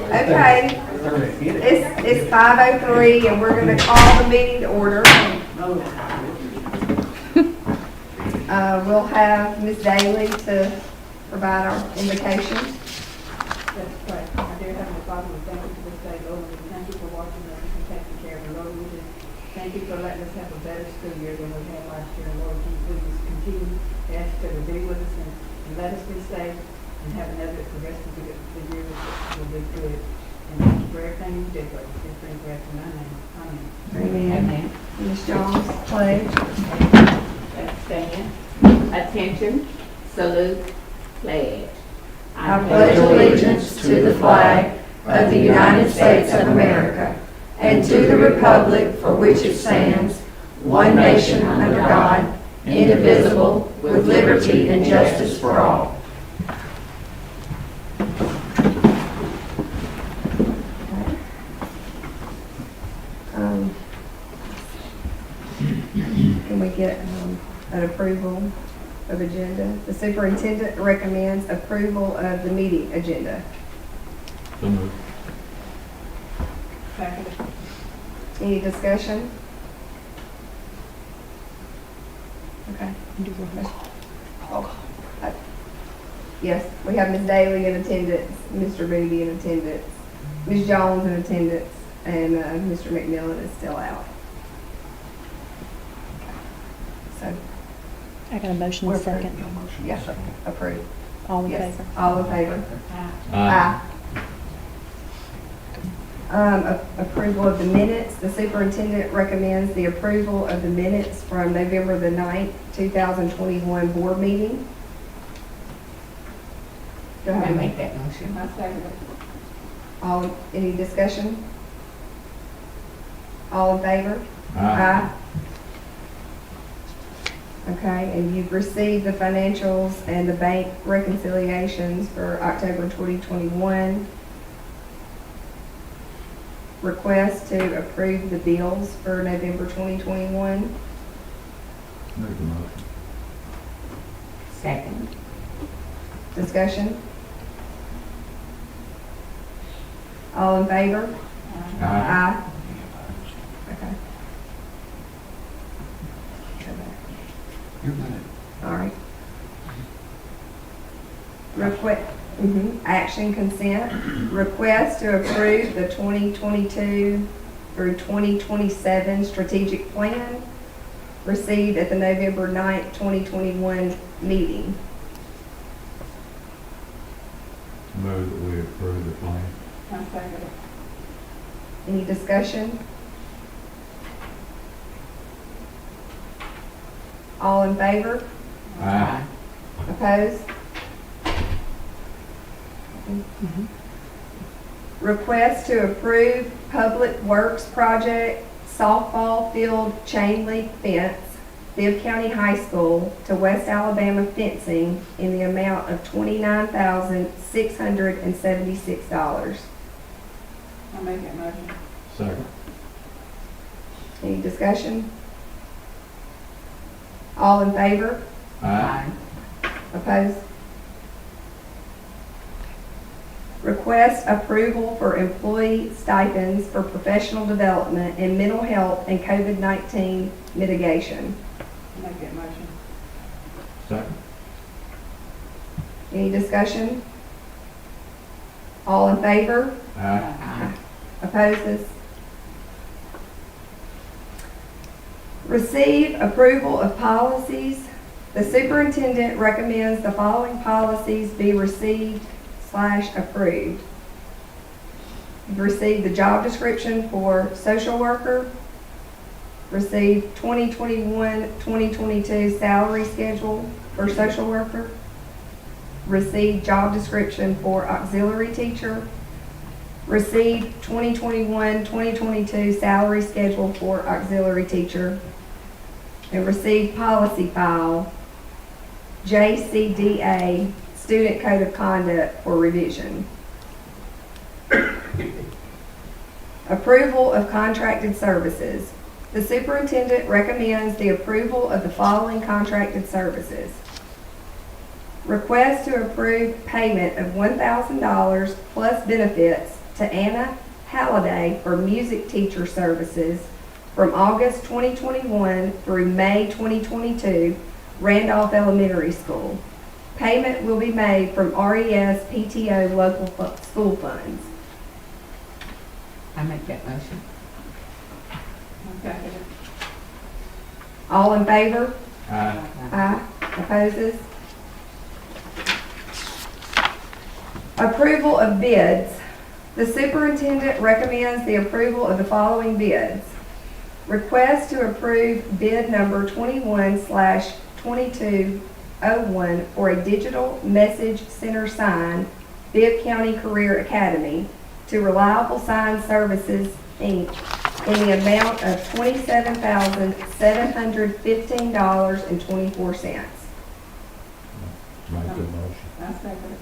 Okay, it's 5:03 and we're gonna call the meeting to order. We'll have Ms. Daly to provide our invocation. Let's pray. Our dear Heavenly Father, we thank you for this day, Lord. We thank you for watching us and taking care of us, Lord. We just thank you for letting us have a better school year than we had last year, Lord. We just continue to ask you to be with us and let us be safe and have another the rest of the year will be good. And thank you for everything you did, Lord. We pray for us in thy name. Amen. Amen. Ms. Jones, pledge. Let's stand. Attention, salute, pledge. I pledge allegiance to the flag of the United States of America and to the republic for which it stands, one nation under God, indivisible, with liberty and justice for all. Can we get an approval of agenda? The superintendent recommends approval of the meeting agenda. So moved. Second. Any discussion? Okay. Yes, we have Ms. Daly in attendance, Mr. Moody in attendance, Ms. Jones in attendance, and Mr. McMillan is still out. So, I got a motion and a second. yeah, approved. All in Yes, favor? all in favor? Aye. Approval of the minutes. The superintendent recommends the approval of the minutes from November the 9th, 2021 board meeting. Go I ahead. make that motion. I second it. Any discussion? All in favor? Aye. Okay, and you've received the financials and the bank reconciliations for October 2021. Request to approve the bills for November 2021. Make the motion. Second. Discussion? All in favor? Aye. Okay. All right. Action consent. Request to approve the 2022 through 2027 strategic plan received at the November 9th, 2021 meeting. Move that we approve the plan. I second it. Any discussion? All in favor? Aye. Opposed? Request to approve Public Works Project softball field chain link fence, Bibb County High School to West Alabama Fencing in the amount of $29,676. I make that motion. Second. Any discussion? All in favor? Aye. Opposed? Request approval for employee stipends for professional development in mental health and COVID-19 mitigation. I make that motion. Second. Any discussion? All in favor? Aye. Opposes? Receive approval of policies. The superintendent recommends the following policies be received/approved. You've received the job description for social worker, received 2021-2022 salary schedule for social worker, received job description for auxiliary teacher, received 2021-2022 salary schedule for auxiliary teacher, and received policy file JCDA Student Code of Conduct for revision. Approval of contracted services. The superintendent recommends the approval of the following contracted services. Request to approve payment of $1,000 plus benefits to Anna Halliday for music teacher services from August 2021 through May 2022, Randolph Elementary School. Payment will be made from RES PTO local school funds. I make that motion. I second it. All in favor? Aye. Aye. Opposes? Approval of bids. The superintendent recommends the approval of the following bids. Request to approve bid number 21/2201 for a digital message center sign, Bibb County Career Academy, to Reliable Sign Services, Inc., in the amount of $27,715.24. Make the motion. I second it.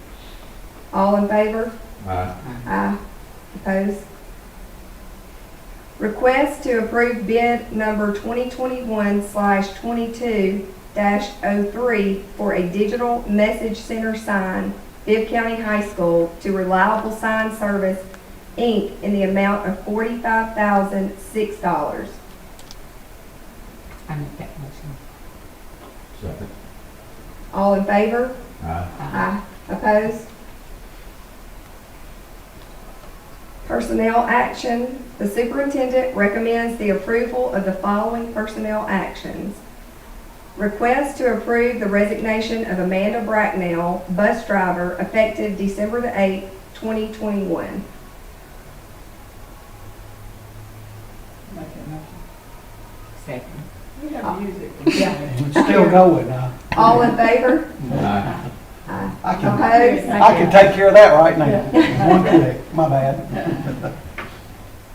All in favor? Aye. Aye. Opposed? Request to approve bid number 2021/22-03 for a digital message center sign, Bibb County High School, to Reliable Sign Service, Inc., in the amount of $45,006. I make that motion. Second. All in favor? Aye. Aye. Opposed? Personnel action. The superintendent recommends the approval of the following personnel actions. Request to approve the resignation of Amanda Bracknell, bus driver, effective December the 8th, 2021. Make that motion. Second. We have music. Yeah. It's still going now. All in favor? Aye. Aye. I can, Opposed? I can take care of that right now. One click, my bad.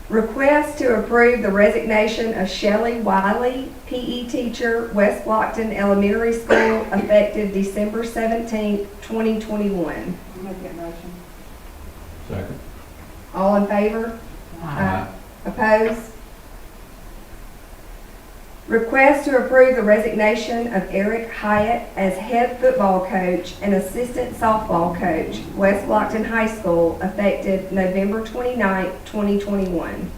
Request to approve the resignation of Shelley Wiley, PE teacher, West Blockton Elementary School, effective December 17th, 2021. Make that motion. Second. All in favor? Aye. Opposed? Request to approve the resignation of Eric Hyatt as head football coach and assistant softball coach, West Blockton High School, effective November 29th, 2021.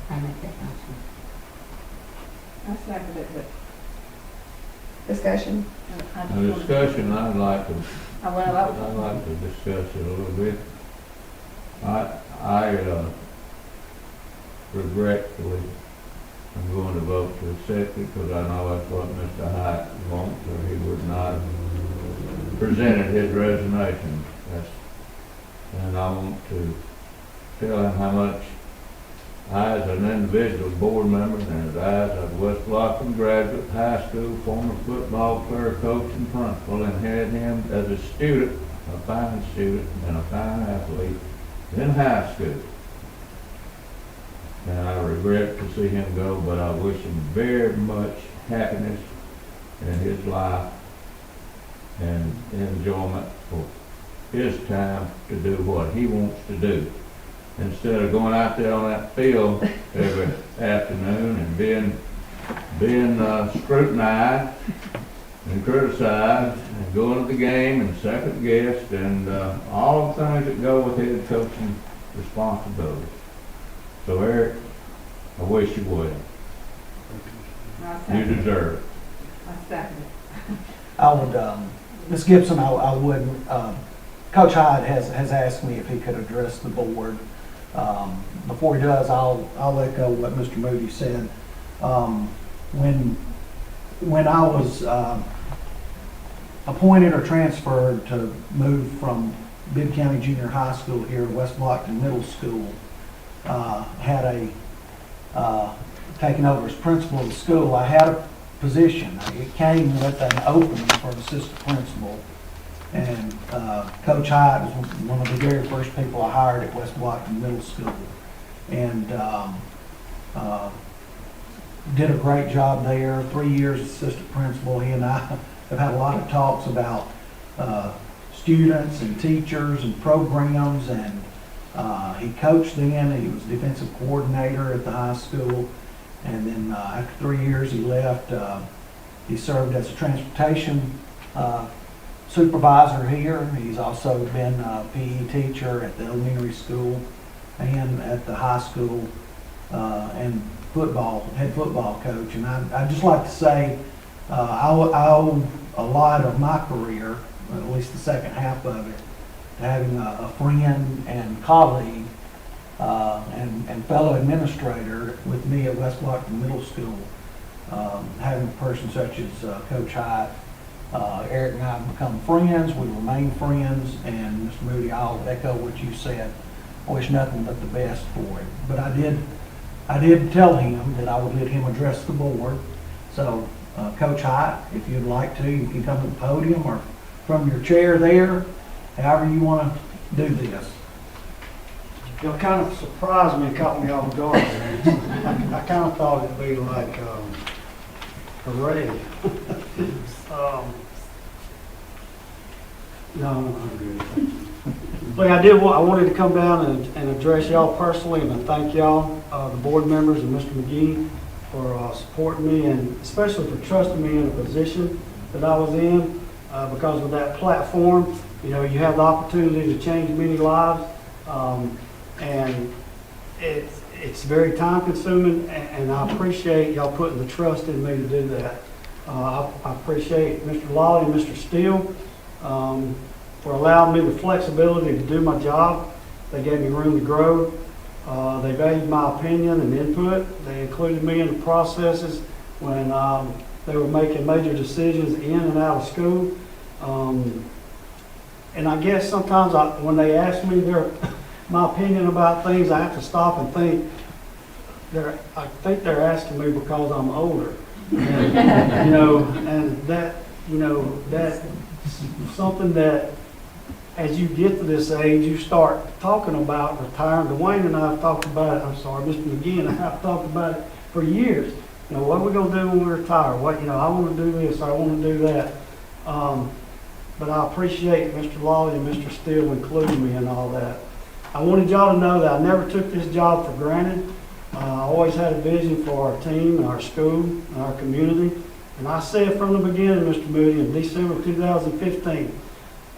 I make that motion. I second it, but Discussion. I just A wanna- discussion, I'd like to Well, I'd like to discuss it a little bit. I regretfully am going to vote to accept it because I know that's what Mr. Hyatt wants, or he would not have presented his resignation. And I want to tell him how much I, as an individual board member, and as a West Blockton graduate, high school, former football player, coach, and principal, and had him as a student, a fine student, and a fine athlete in high school. And I regret to see him go, but I wish him very much happiness in his life and enjoyment for his time to do what he wants to do. Instead of going out there on that field every afternoon and being scrutinized and criticized and going to the game and second guessed and all the things that go with head coaching responsibilities. So Eric, I wish you well. I You second it. deserve it. I second it. I would, Ms. Gibson, I would, Coach Hyde has asked me if he could address the board. Before he does, I'll echo what Mr. Moody said. When I was appointed or transferred to move from Bibb County Junior High School here to West Blockton Middle School, had taken over as principal of the school, I had a position. It came with an opening for an assistant principal. And Coach Hyde was one of the very first people I hired at West Blockton Middle School. And did a great job there, 3 years as assistant principal. He and I have had a lot of talks about students and teachers and programs, and he coached then. He was defensive coordinator at the high school, and then after 3 years he left He served as a transportation supervisor here. He's also been a PE teacher at the elementary school and at the high school, and head football coach. And I'd just like to say, I owe a lot of my career, at least the second half of it, to having a friend and colleague and fellow administrator with me at West Blockton Middle School. Having a person such as Coach Hyatt, Eric and I have become friends, we remain friends, and Mr. Moody, I'll echo what you said. I wish nothing but the best for him. But I did tell him that I would let him address the board. So, Coach Hyatt, if you'd like to, you can come to the podium or from your chair there, however you want to do this. Y'all kind of surprised me and caught me off guard. I kind of thought it'd be like a parade. No, I'm good. Look, I wanted to come down and address y'all personally and to thank y'all, the board members and Mr. McGee for supporting me and especially for trusting me in a position that I was in, because with that platform, you know, you have the opportunity to change many lives, and it's very time consuming, and I appreciate y'all putting the trust in me to do that. I appreciate Mr. Lawley and Mr. Steele for allowing me the flexibility to do my job. They gave me room to grow. They valued my opinion and input. They included me in the processes when they were making major decisions in and out of school. And I guess sometimes when they ask me my opinion about things, I have to stop and think. I think they're asking me because I'm older. And, that's something that as you get to this age, you start talking about retiring. Dwayne and I have talked about it, Mr. McGee and I have talked about it for years. You know, what are we going to do when we retire? I want to do this, I want to do that. But I appreciate Mr. Lawley and Mr. Steele including me in all that. I wanted y'all to know that I never took this job for granted. I always had a vision for our team, and our school, and our community. And I said from the beginning, Mr. Moody, in December 2015,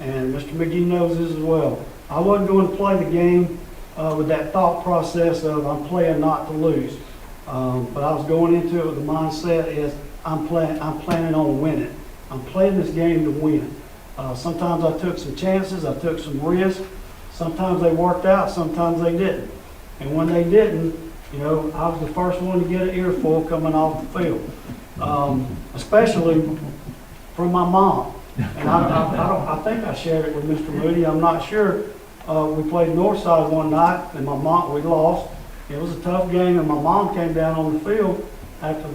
and Mr. McGee knows this as well, I wasn't going to play the game with that thought process of I'm playing not to lose. But I was going into it with the mindset is I'm planning on winning. I'm playing this game to win. Sometimes I took some chances, I took some risks. Sometimes they worked out, sometimes they didn't. And when they didn't, I was the first one to get an earful coming off the field, especially from my mom. And I think I shared it with Mr. Moody. I'm not sure. We played Northside one night, and we lost. It was a tough game, and my mom came down on the field after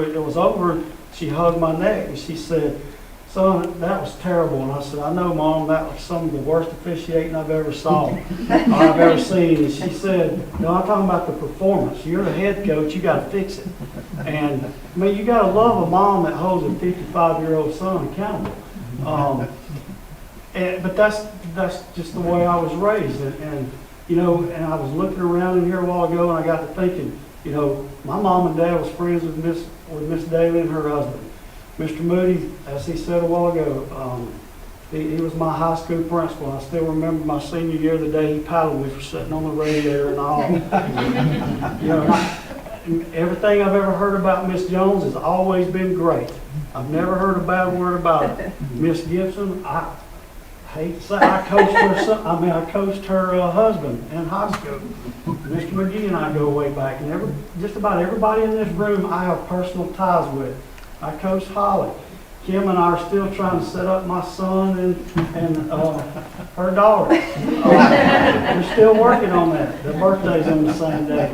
it was over. She hugged my neck, and she said, "Son, that was terrible." And I said, "I know, Mom, that was some of the worst officiating I've ever saw, or I've ever seen." And she said, "No, I'm talking about the performance. You're the head coach. You got to fix it." And I mean, you got to love a mom that holds a 55-year-old son accountable. But that's just the way I was raised. And I was looking around in here a while ago, and I got to thinking, my mom and dad was friends with Miss Daly and her husband. Mr. Moody, as he said a while ago, he was my high school principal. I still remember my senior year, the day he paddled me for sitting on the radiator and all. Everything I've ever heard about Miss Jones has always been great. I've never heard a bad word about her. Miss Gibson, I hate to say, I coached her husband in high school. Mr. McGee and I go way back, and just about everybody in this room I have personal ties with. I coached Holly. Kim and I are still trying to set up my son and her daughter. We're still working on that. Their birthday's on the same day.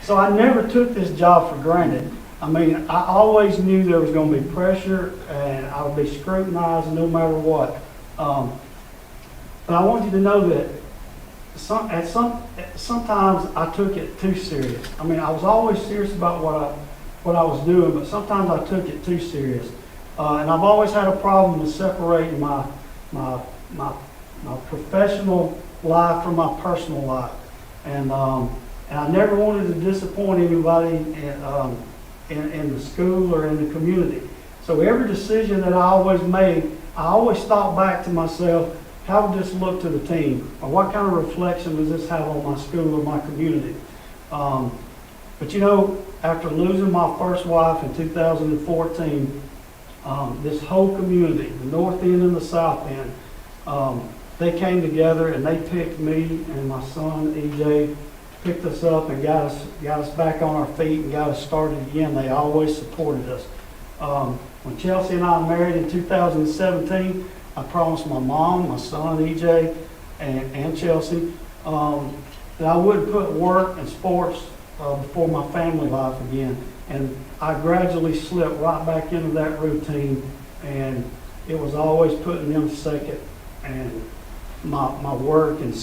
So I never took this job for granted. I mean, I always knew there was going to be pressure and I would be scrutinized no matter what. But I want you to know that sometimes I took it too serious. I mean, I was always serious about what I was doing, but sometimes I took it too serious. And I've always had a problem with separating my professional life from my personal life. And I never wanted to disappoint anybody in the school or in the community. So every decision that I always made, I always thought back to myself, how would this look to the team? Or what kind of reflection does this have on my school or my community? But you know, after losing my first wife in 2014, this whole community, the north end and the south end, they came together and they picked me and my son, EJ, picked us up and got us back on our feet and got us started again. They always supported us. When Chelsea and I married in 2017, I promised my mom, my son, EJ, and Chelsea, that I wouldn't put work and sports before my family life again. And I gradually slipped right back into that routine, and it was always putting them second, and my work and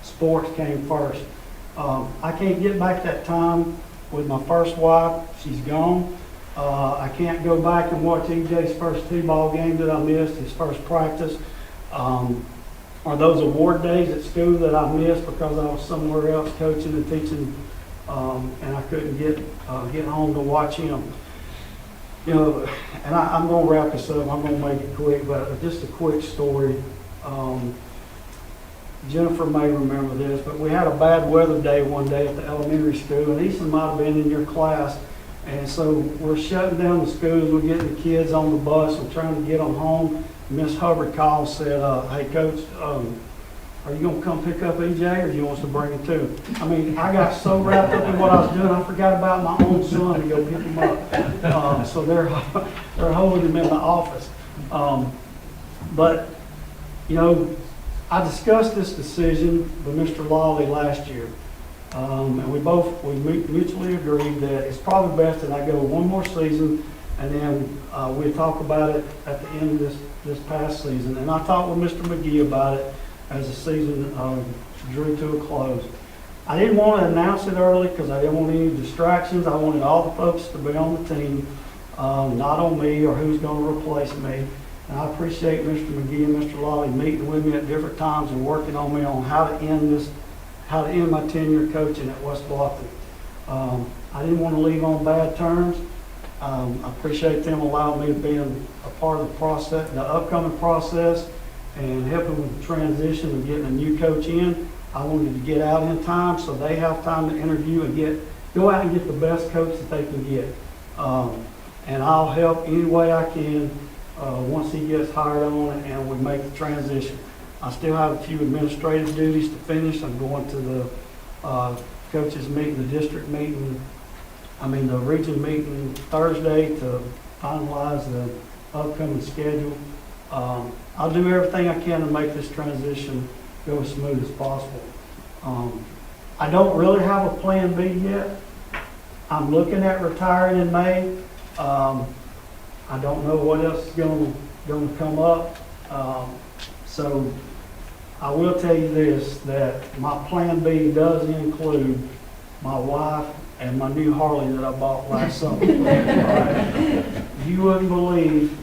sports came first. I can't get back that time with my first wife. She's gone. I can't go back and watch EJ's first T-ball game that I missed, his first practice, or those award days at school that I missed because I was somewhere else coaching and teaching, and I couldn't get home to watch him. You know, and I'm going to wrap this up. I'm going to make it quick, but just a quick story. Jennifer may remember this, but we had a bad weather day one day at the elementary school, and Easton might have been in your class. And so we're shutting down the schools, we're getting the kids on the bus and trying to get them home. Miss Hubbard called and said, hey coach, are you gonna come pick up EJ or do you want us to bring him too? I mean, I got so wrapped up in what I was doing, I forgot about my own son to go pick him up. So they're holding him in the office. But, you know, I discussed this decision with Mr. Lawley last year. And we mutually agreed that it's probably best that I go one more season, and then we'll talk about it at the end of this past season. And I talked with Mr. McGee about it as the season drew to a close. I didn't want to announce it early because I didn't want any distractions. I wanted all the folks to be on the team, not on me or who's going to replace me. And I appreciate Mr. McGee and Mr. Lawley meeting with me at different times and working on me on how to end my tenure coaching at West Blockton. I didn't want to leave on bad terms. I appreciate them allowing me to be a part of the process, the upcoming process, and helping with the transition and getting a new coach in. I wanted to get out in time so they have time to interview and go out and get the best coach that they can get. And I'll help any way I can once he gets hired on and we make the transition. I still have a few administrative duties to finish. I'm going to the coaches meeting, the district meeting, the region meeting Thursday to finalize the upcoming schedule. I'll do everything I can to make this transition go as smooth as possible. I don't really have a plan B yet. I'm looking at retiring in May. I don't know what else is going to come up. So I will tell you this, that my plan B does include my wife and my new Harley that I bought last summer. You wouldn't believe,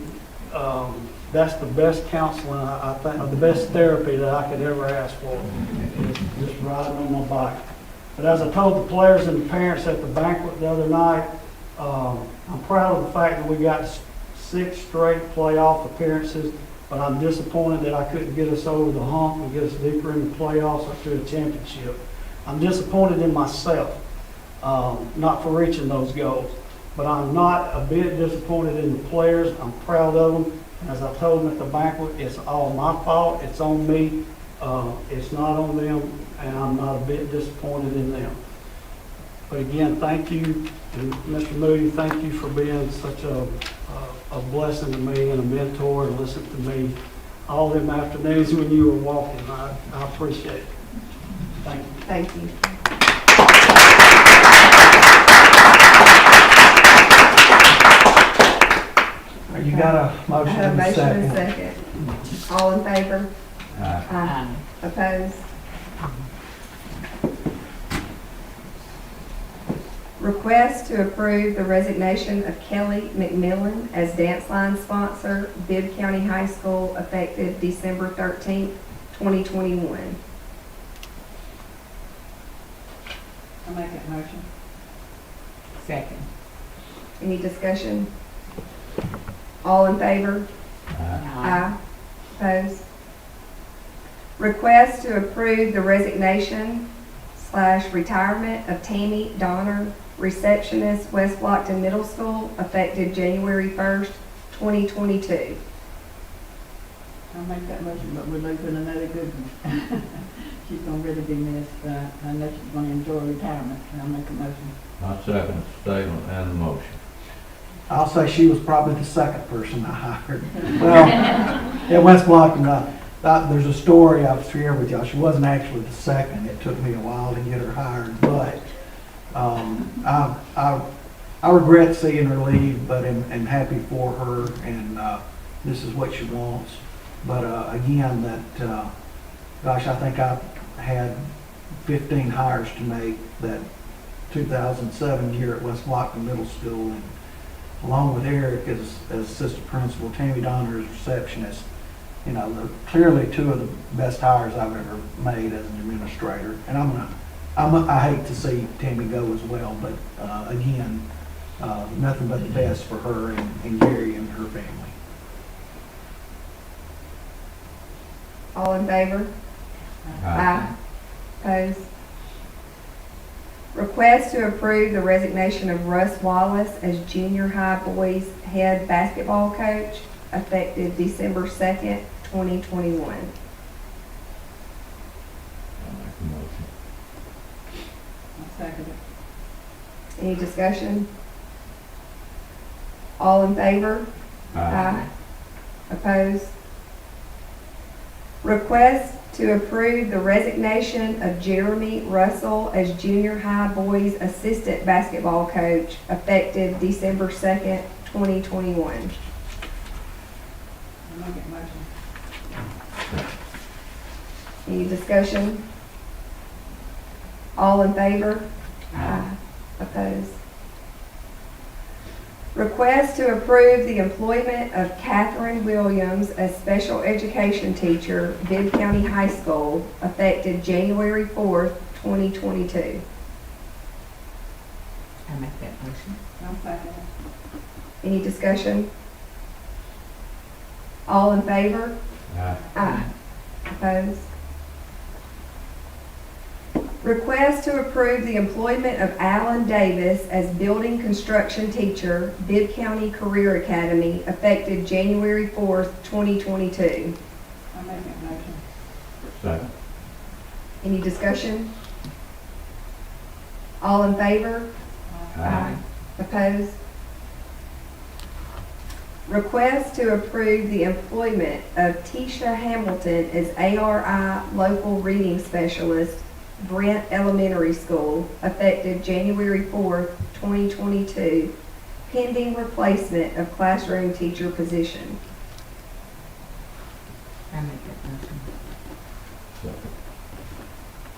that's the best counseling, I think, the best therapy that I could ever ask for, is just riding on my bike. But as I told the players and the parents at the banquet the other night, I'm proud of the fact that we got 6 straight playoff appearances, but I'm disappointed that I couldn't get us over the hump and get us deeper in the playoffs up to a championship. I'm disappointed in myself, not for reaching those goals, but I'm not a bit disappointed in the players. I'm proud of them. And as I told them at the banquet, it's all my fault. It's on me. It's not on them, and I'm not a bit disappointed in them. But again, thank you, and Mr. Moody, thank you for being such a blessing to me and a mentor and listening to me all them afternoons when you were walking. I appreciate it. Thank you. Thank you. You got a motion I have a and a motion and a second. second. All in favor? Aye. Opposed? Request to approve the resignation of Kelly McMillan as dance line sponsor, Bibb County High School, effective December 13th, 2021. I make that motion. Second. Any discussion? All in favor? Aye. Opposed? Request to approve the resignation/retirement of Tammy Donner, receptionist, West Blockton Middle School, effective January 1st, 2022. I'll make that motion, but we're losing another good one. She's gonna really be missed, I know she's gonna enjoy retirement, and I'll make a motion. I second the statement and the motion. I'll say she was probably the second person I hired. Well, at West Blockton, there's a story I've shared with y'all. She wasn't actually the second. It took me a while to get her hired, but I regret seeing her leave, but am happy for her, and this is what she wants. But again, gosh, I think I've had 15 hires to make that 2007 year at West Blockton Middle School, and along with Eric as assistant principal, Tammy Donner as receptionist. You know, they're clearly two of the best hires I've ever made as an administrator. And I hate to see Tammy go as well, but again, nothing but the best for her and Gary and her family. All in favor? Opposed? Request to approve the resignation of Russ Wallace as junior high boys head basketball coach, effective December 2nd, 2021. I'll make the motion. I'll second it. Any discussion? All in favor? Opposed? Request to approve the resignation of Jeremy Russell as junior high boys assistant basketball coach, effective December 2nd, 2021. I'll make it motion. Any discussion? All in favor? Opposed? Request to approve the employment of Catherine Williams as special education teacher, Bibb County High School, effective January 4th, 2022. I make that motion. I'll second it. Any discussion? All in favor? Aye. Opposed? Request to approve the employment of Alan Davis as building construction teacher, Bibb County Career Academy, effective January 4th, 2022. I'll make that motion. Second. Any discussion? All in favor? Opposed? Request to approve the employment of Tisha Hamilton as ARI Local Reading Specialist, Brent Elementary School, effective January 4th, 2022, pending replacement of classroom teacher position. I make that motion. Second.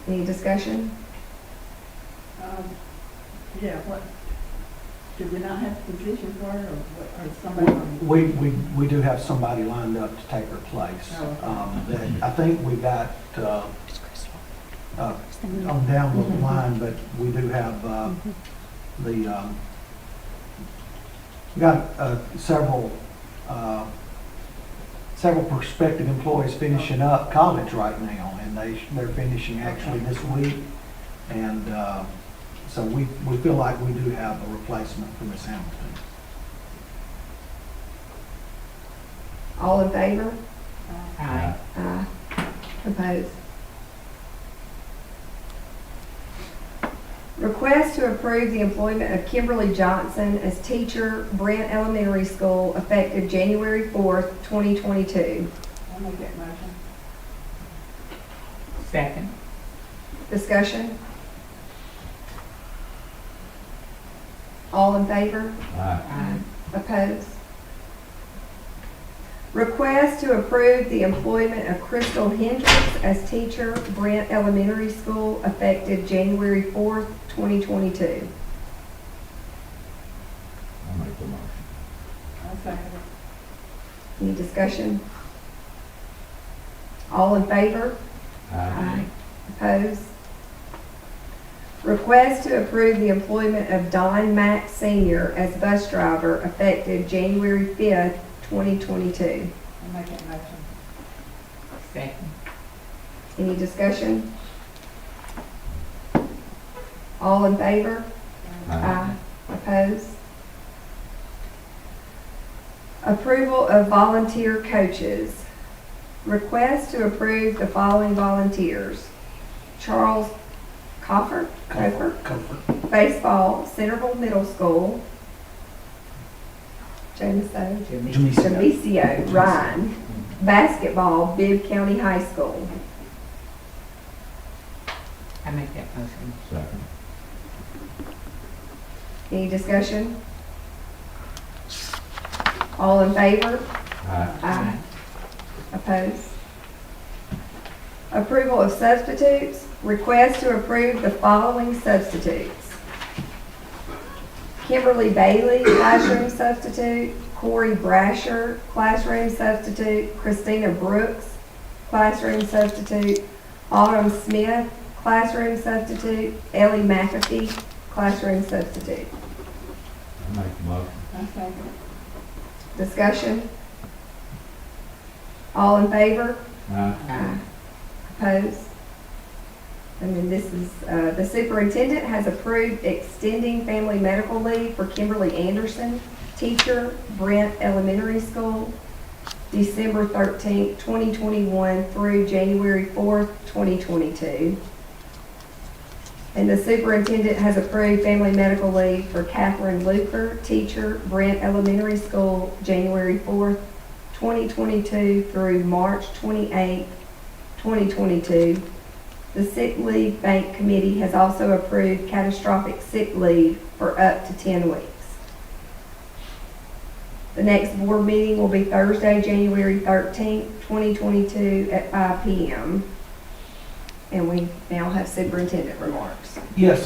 Any discussion? Yeah, what, do we not have a position for her, or what, or somebody on? We do have somebody lined up to take her place. Oh, okay. That I think we got on down the line, but we do have we got several prospective employees finishing up college right now, and they're finishing actually this week, and so we feel like we do have a replacement for Ms. Hamilton. All in favor? Aye. Opposed? Request to approve the employment of Kimberly Johnson as teacher, Brent Elementary School, effective January 4th, 2022. I'll make that motion. Second. Discussion? All in favor? Aye. Opposed? Request to approve the employment of Crystal Hendricks as teacher, Brent Elementary School, effective January 4th, 2022. I'll make the motion. I'll second it. Any discussion? All in favor? Aye. Opposed? Request to approve the employment of Don Mack Sr. as bus driver effective January 5th, 2022. I'll make that motion. Second. Any discussion? All in favor? Aye. Opposed? Approval of volunteer coaches. Request to approve the following volunteers. Charles Coffer, Comfort. baseball, Centerville Middle School. Jameson, Jamisio. Jamisio, Ryan. Basketball, Bibb County High School. I make that motion. Second. Any discussion? All in favor? Aye. Opposed? Approval of substitutes. Request to approve the following substitutes. Kimberly Bailey, classroom substitute. Corey Brasher, classroom substitute. Christina Brooks, classroom substitute. Autumn Smith, classroom substitute. Ellie McAfee, classroom substitute. I make the motion. I second. Discussion? All in favor? Aye. Opposed? And then this is, the superintendent has approved extending family medical leave for Kimberly Anderson, teacher, Brent Elementary School, December 13th, 2021 through January 4th, 2022. And the superintendent has approved family medical leave for Catherine Luker, teacher, Brent Elementary School, January 4th, 2022 through March 28th, 2022. The sick leave bank committee has also approved catastrophic sick leave for up to 10 weeks. The next board meeting will be Thursday, January 13th, 2022 at 5 p.m. And we now have superintendent remarks. Yes,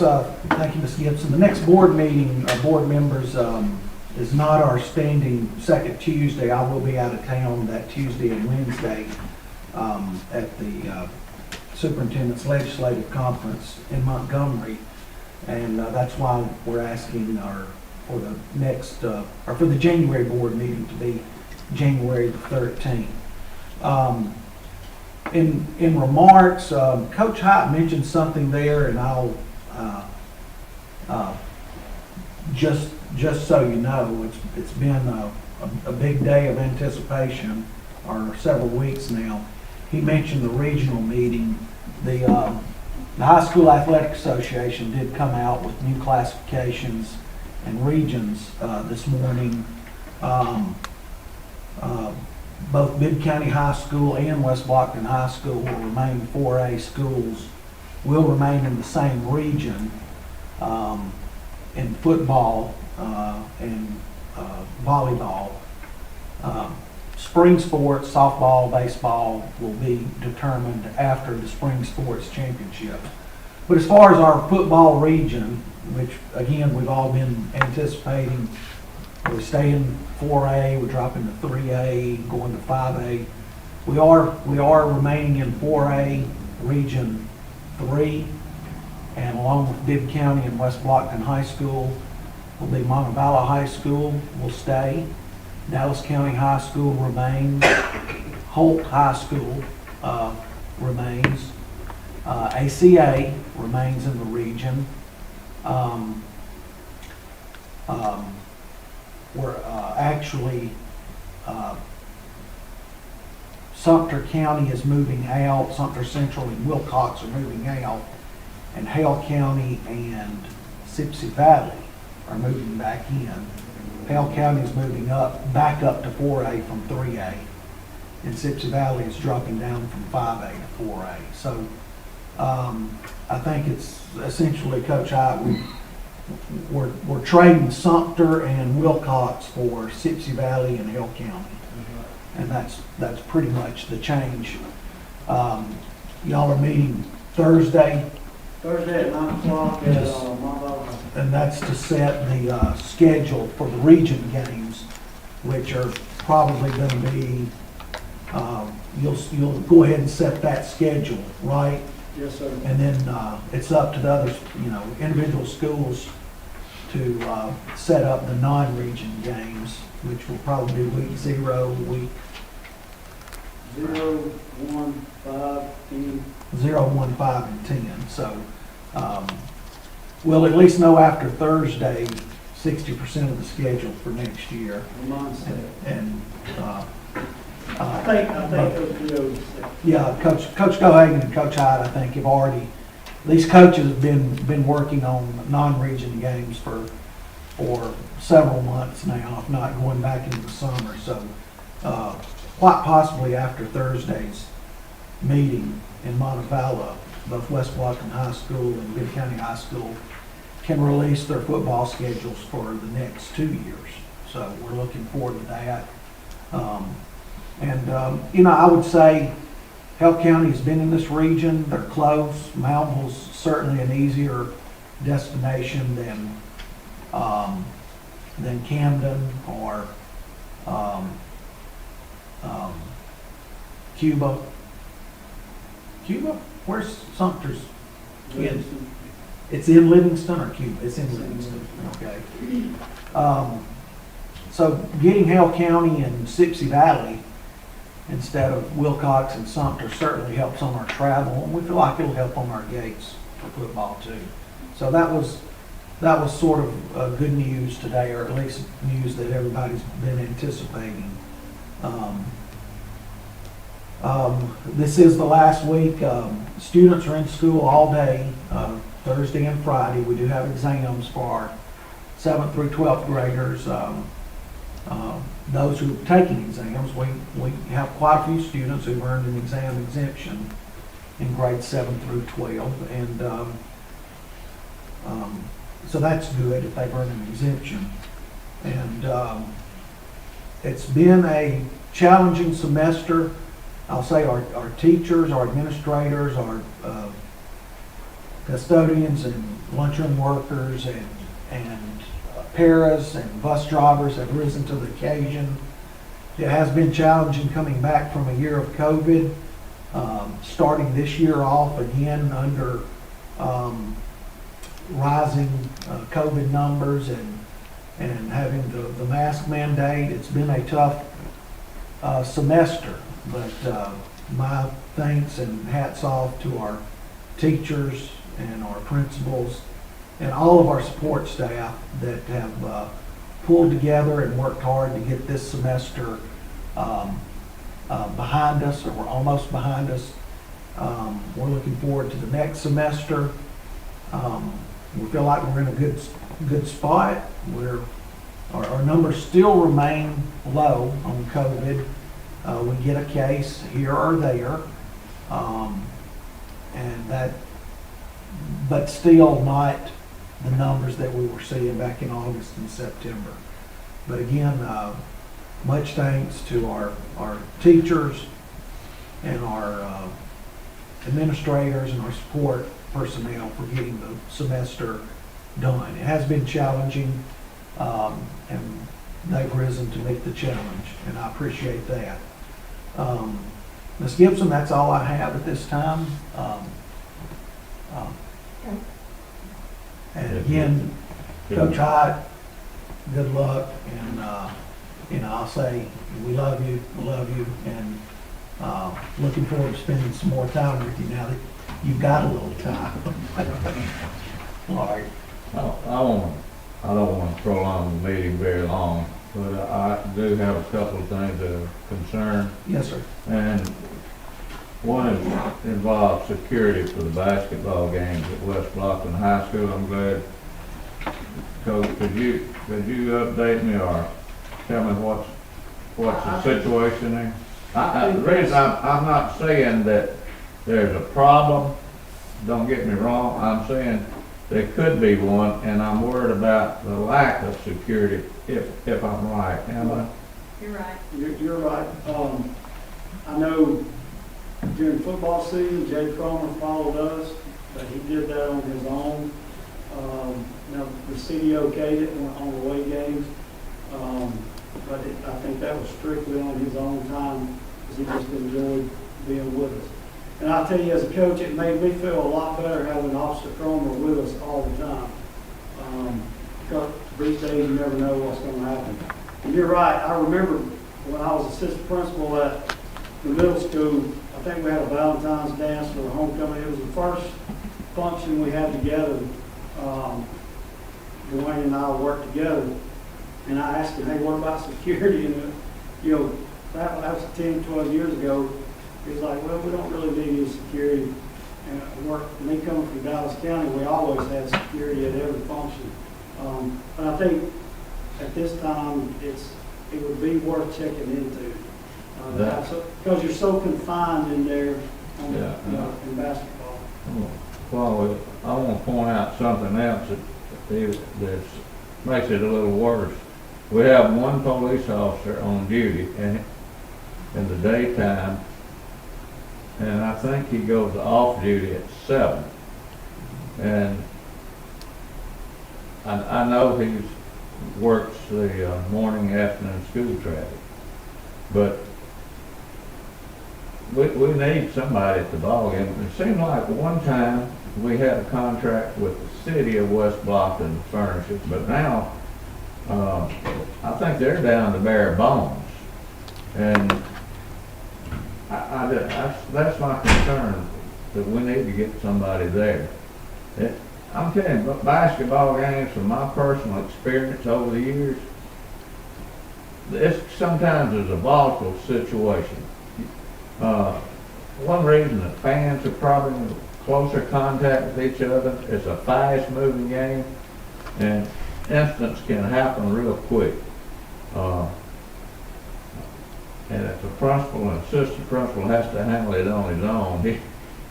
thank you, Ms. Gibson. The next board meeting, board members, is not our standing second Tuesday. I will be out of town that Tuesday and Wednesday at the Superintendent's Legislative Conference in Montgomery. And that's why we're asking for the next, or for the January board meeting to be January the 13th. In remarks, Coach Hyatt mentioned something there, and I'll just so you know, it's been a big day of anticipation, or several weeks now. He mentioned the regional meeting. The High School Athletic Association did come out with new classifications and regions this morning. Both Bibb County High School and West Blockton High School will remain 4A schools, will remain in the same region in football and volleyball. Spring sports, softball, baseball will be determined after the spring sports championship. But as far as our football region, which again we've all been anticipating, we stay in 4A, we're dropping to 3A, going to 5A. We are remaining in 4A Region 3, and along with Bibb County and West Blockton High School will be Montevallo High School will stay. Dallas County High School remains. Holt High School remains. ACA remains in the region. We're actually, Sumter County is moving out, Sumter Central and Wilcox are moving out, and Hale County and Sipsey Valley are moving back in. Hale County is moving back up to 4A from 3A, and Sipsey Valley is dropping down from 5A to 4A. So I think it's essentially, Coach Hyatt, we're trading Sumter and Wilcox for Sipsey Valley and Hale County, and that's pretty much the change. Y'all are meeting Thursday. Thursday at 9 o'clock at Yes. Montevallo. And that's to set the schedule for the region games, which are probably going to be, you'll go ahead and set that schedule, right? Yes, sir. And then it's up to the other, individual schools to set up the non-region games, which will probably be week 0, week 0, 1, 5, 10. 0, 1, 5, and 10. So we'll at least know after Thursday 60% of the schedule for next year. Mindset. And I think Coach Joe said. yeah, Coach Cohagen and Coach Hyde, I think, have already, these coaches have been working on non-region games for several months now, if not going back into the summer. So quite possibly after Thursday's meeting in Montevallo, both West Blockton High School and Bibb County High School can release their football schedules for the next 2 years. So we're looking forward to that. I would say Help County has been in this region. They're close. Mountainville's certainly an easier destination than Camden or Cuba. Cuba? Where's Sumter's? It's in Livingston or Cuba? It's in Livingston, okay. So getting Hale County and Sipsey Valley instead of Wilcox and Sumter certainly helps on our travel, and we feel like it'll help on our gates for football too. So that was sort of good news today, or at least news that everybody's been anticipating. This is the last week. Students are in school all day, Thursday and Friday. We do have exams for our 7th through 12th graders. Those who are taking exams, we have quite a few students who've earned an exam exemption in grades 7 through 12, and so that's good if they've earned an exemption. And it's been a challenging semester. I'll say our teachers, our administrators, our custodians and lunchroom workers and paras and bus drivers have risen to the occasion. It has been challenging coming back from a year of COVID, starting this year off again under rising COVID numbers and having the mask mandate. It's been a tough semester, but my thanks and hats off to our teachers and our principals and all of our support staff that have pulled together and worked hard to get this semester behind us, or we're almost behind us. We're looking forward to the next semester. We feel like we're in a good spot. Our numbers still remain low on COVID. We get a case here or there, but still not the numbers that we were seeing back in August and September. But again, much thanks to our teachers and our administrators and our support personnel for getting the semester done. It has been challenging, and they've risen to meet the challenge, and I appreciate that. Ms. Gibson, that's all I have at this time. And again, Coach Hyde, good luck, and I'll say we love you, and looking forward to spending some more time with you now that you've got a little time. All right. I don't want to prolong the meeting very long, but I do have a couple of things of concern. Yes, sir. And one involves security for the basketball games at West Blockton High School. I'm glad, Coach, could you update me or tell me what's the situation there? The reason I'm not saying that there's a problem, don't get me wrong, I'm saying there could be one, and I'm worried about the lack of security, if I'm right. Am I? You're right. You're right. I know during football season, Jay Cromer followed us, but he did that on his own. Now, the city okayed it on the away games, but I think that was strictly on his own time, because he just enjoyed being with us. And I'll tell you, as a coach, it made me feel a lot better having Officer Cromer with us all the time. Because these days, you never know what's going to happen. And you're right, I remember when I was assistant principal at the middle school, I think we had a Valentine's dance for the homecoming. It was the first function we had together. Dwayne and I worked together. And I asked him, hey, what about security? And, that was 10, 12 years ago. He was like, well, we don't really need any security. And me coming from Dallas County, we always had security at every function. But I think at this time, it would be worth checking into. Because you're so confined in there in basketball. Well, I want to point out something else that makes it a little worse. We have one police officer on duty in the daytime, and I think he goes off duty at 7. And I know he works the morning, afternoon school traffic, but we need somebody at the ballgame. It seemed like one time we had a contract with the city of West Blockton to furnish it, but now I think they're down to bare bones. And that's my concern, that we need to get somebody there. I'm telling you, basketball games, from my personal experience over the years, sometimes is a volatile situation. One reason that fans are probably in closer contact with each other, it's a fast-moving game, and incidents can happen real quick. And if the principal and assistant principal has to handle it on his own,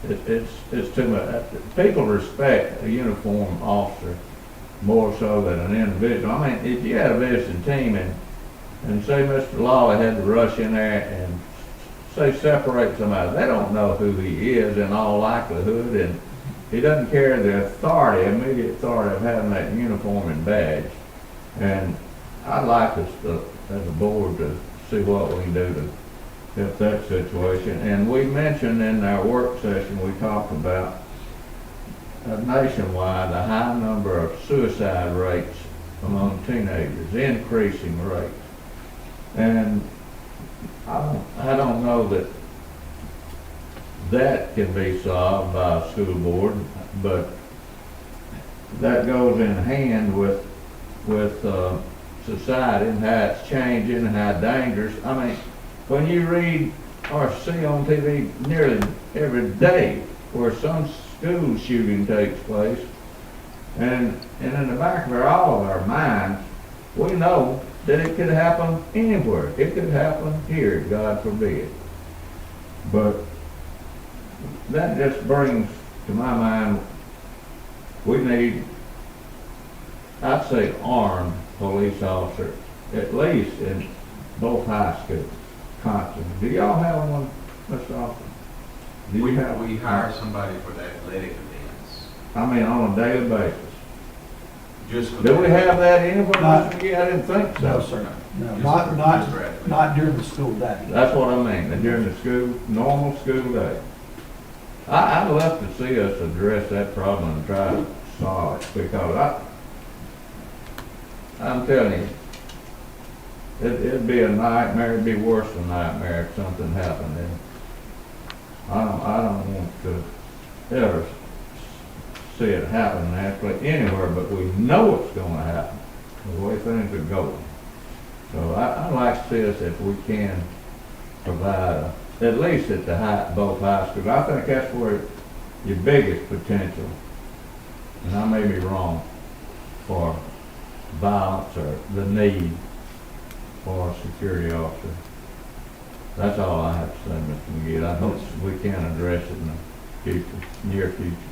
it's too much. People respect a uniformed officer more so than an individual. I mean, if you had a visiting team and say Mr. Lawley had to rush in there and say separate somebody, they don't know who he is in all likelihood, and he doesn't carry the immediate authority of having that uniform and badge. And I'd like us as a board to see what we can do to help that situation. And we mentioned in our work session, we talked about nationwide the high number of suicide rates among teenagers, increasing rates. And I don't know that can be solved by a school board, but that goes in hand with society and how it's changing and how dangerous. I mean, when you read or see on TV nearly every day where some school shooting takes place, and in the back of all of our minds, we know that it could happen anywhere. It could happen here, God forbid. But that just brings to my mind, we need, I'd say, armed police officer, at least in both high schools, constantly. Do y'all have one, Mr. Officer? We hire somebody for the athletic events. I mean, on a daily basis. Just for Do we have that anywhere? Not- Mr. McGee? I didn't think so. No, sir. No, Just not, for not, athletes. not during the school day. That's what I mean, and during the normal school day. I'd love to see us address that problem and try to solve it, because I'm telling you, it'd be a nightmare. It'd be worse than a nightmare if something happened. And I don't want to ever see it happen naturally anywhere, but we know it's going to happen the way things are going. So I'd like to see us, if we can, provide at least at both high schools. I think that's where your biggest potential, and I may be wrong, for violence or the need for a security officer. That's all I have to say, Mr. McGee. I hope we can address it in the future, near future.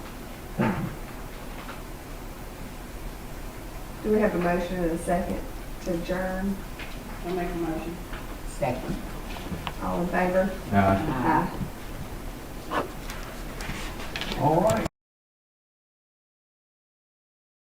Do we have a motion and a second to adjourn? I'll make a motion. Second. All in favor? Now, Aye. All right.